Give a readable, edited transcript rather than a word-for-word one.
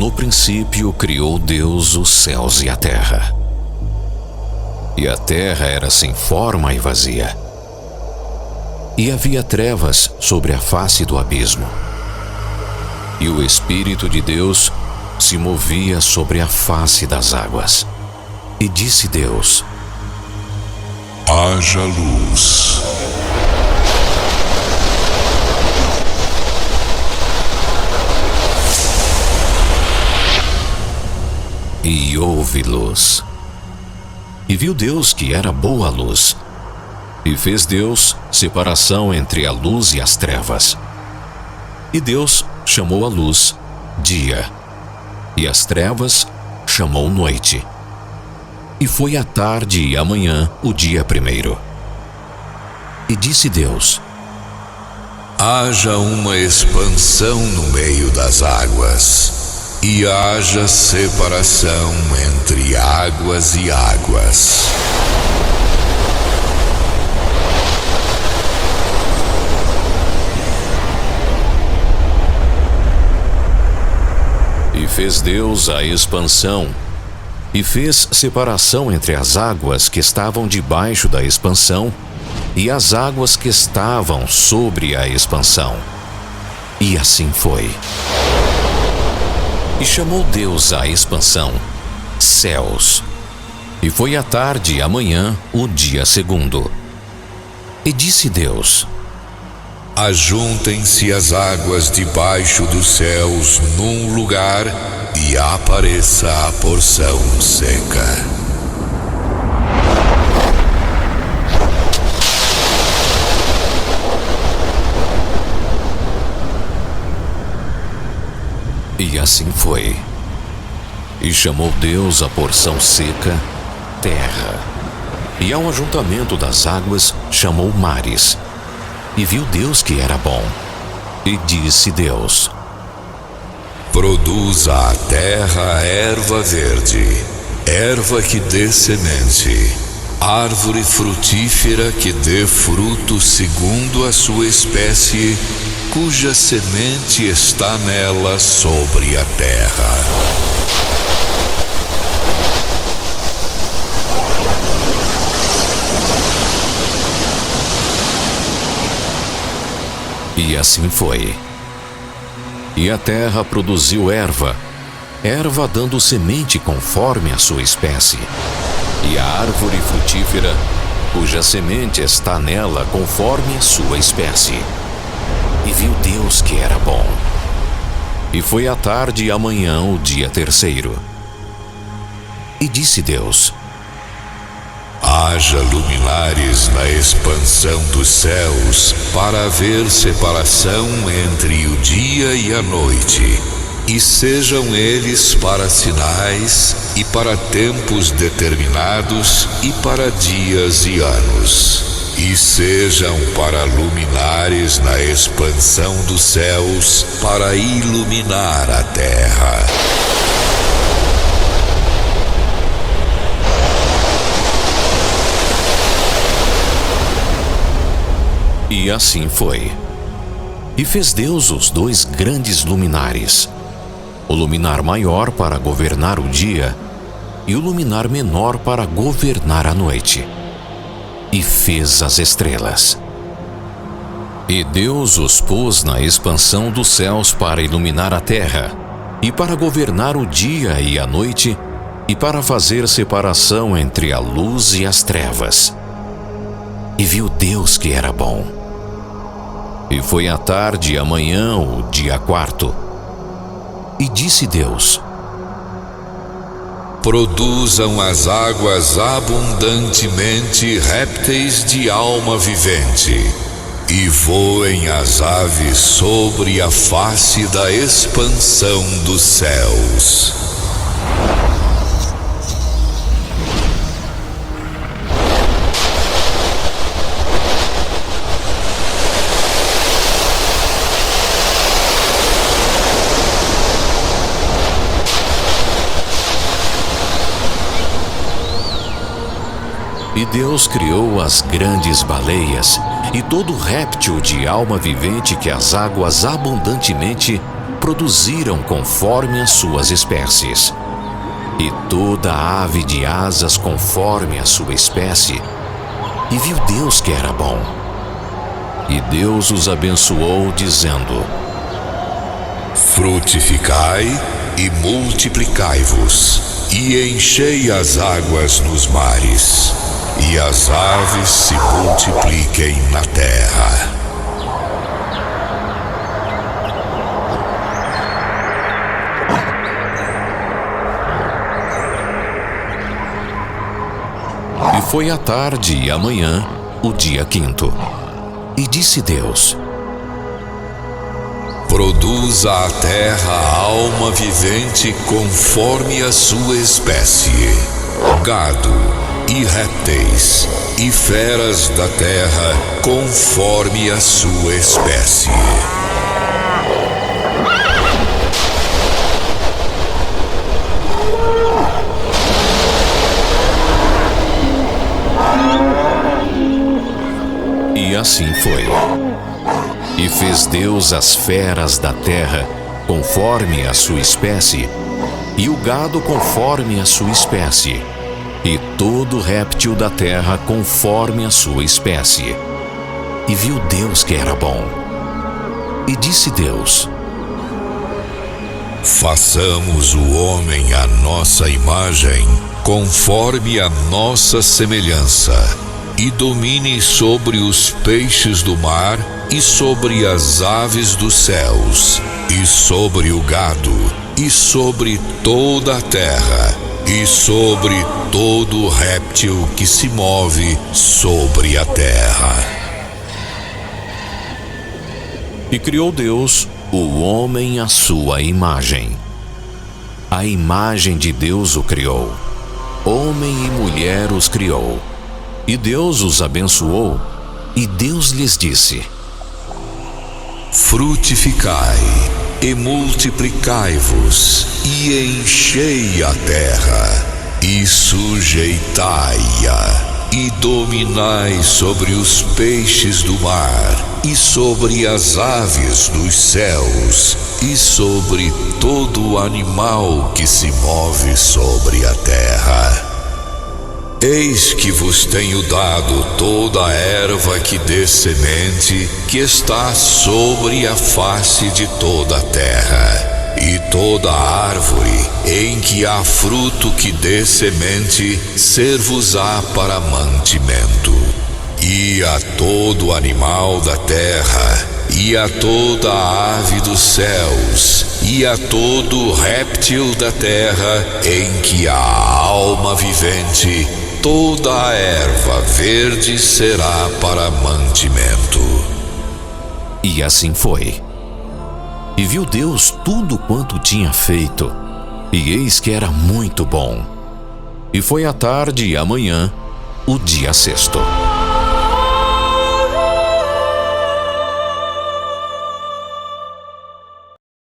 No princípio criou Deus os céus e a terra. E a terra era sem forma e vazia. E havia trevas sobre a face do abismo. E o Espírito de Deus se movia sobre a face das águas. E disse Deus: haja luz. E houve luz. E viu Deus que era boa a luz. E fez Deus separação entre a luz e as trevas. E Deus chamou a luz dia, e as trevas chamou noite. E foi a tarde e a manhã o dia primeiro. E disse Deus: haja uma expansão no meio das águas, e haja separação entre águas e águas. E fez Deus a expansão, e fez separação entre as águas que estavam debaixo da expansão e as águas que estavam sobre a expansão. E assim foi. E chamou Deus a expansão céus. E foi a tarde e a manhã o dia segundo. E disse Deus: ajuntem-se as águas debaixo dos céus num lugar, e apareça a porção seca. E assim foi. E chamou Deus a porção seca terra. E ao ajuntamento das águas chamou mares. E viu Deus que era bom. E disse Deus: produza a terra erva verde, erva que dê semente, árvore frutífera que dê fruto segundo a sua espécie, cuja semente está nela sobre a terra. E assim foi. E a terra produziu erva, erva dando semente conforme a sua espécie, e a árvore frutífera, cuja semente está nela conforme a sua espécie. E viu Deus que era bom. E foi a tarde e a manhã o dia terceiro. E disse Deus: haja luminares na expansão dos céus, para haver separação entre o dia e a noite, e sejam eles para sinais, e para tempos determinados, e para dias e anos, e sejam para luminares na expansão dos céus, para iluminar a terra. E assim foi. E fez Deus os dois grandes luminares, o luminar maior para governar o dia, e o luminar menor para governar a noite. E fez as estrelas. E Deus os pôs na expansão dos céus para iluminar a terra, e para governar o dia e a noite, e para fazer separação entre a luz e as trevas. E viu Deus que era bom. E foi a tarde e a manhã o dia quarto. E disse Deus: produzam as águas abundantemente répteis de alma vivente, e voem as aves sobre a face da expansão dos céus. E Deus criou as grandes baleias e todo réptil de alma vivente que as águas abundantemente produziram conforme as suas espécies, e toda ave de asas conforme a sua espécie. E viu Deus que era bom. E Deus os abençoou, dizendo: frutificai e multiplicai-vos, e enchei as águas nos mares, e as aves se multipliquem na terra. E foi a tarde e a manhã, o dia quinto. E disse Deus: produza a terra alma vivente conforme a sua espécie, gado e répteis, e feras da terra conforme a sua espécie. E assim foi. E fez Deus as feras da terra conforme a sua espécie, e o gado conforme a sua espécie, e todo réptil da terra conforme a sua espécie. E viu Deus que era bom. E disse Deus: façamos o homem à nossa imagem, conforme a nossa semelhança, e domine sobre os peixes do mar, e sobre as aves dos céus, e sobre o gado, e sobre toda a terra, e sobre todo réptil que se move sobre a terra. E criou Deus o homem à sua imagem. A imagem de Deus o criou. Homem e mulher os criou. E Deus os abençoou, e Deus lhes disse: frutificai e multiplicai-vos, e enchei a terra, e sujeitai-a, e dominai sobre os peixes do mar, e sobre as aves dos céus, e sobre todo animal que se move sobre a terra. Eis que vos tenho dado toda a erva que dê semente, que está sobre a face de toda a terra, e toda a árvore em que há fruto que dê semente, ser-vos-á para mantimento. E a todo animal da terra, e a toda a ave dos céus, e a todo réptil da terra em que há alma vivente, toda a erva verde será para mantimento. E assim foi. E viu Deus tudo quanto tinha feito, e eis que era muito bom. E foi a tarde e a manhã, o dia sexto.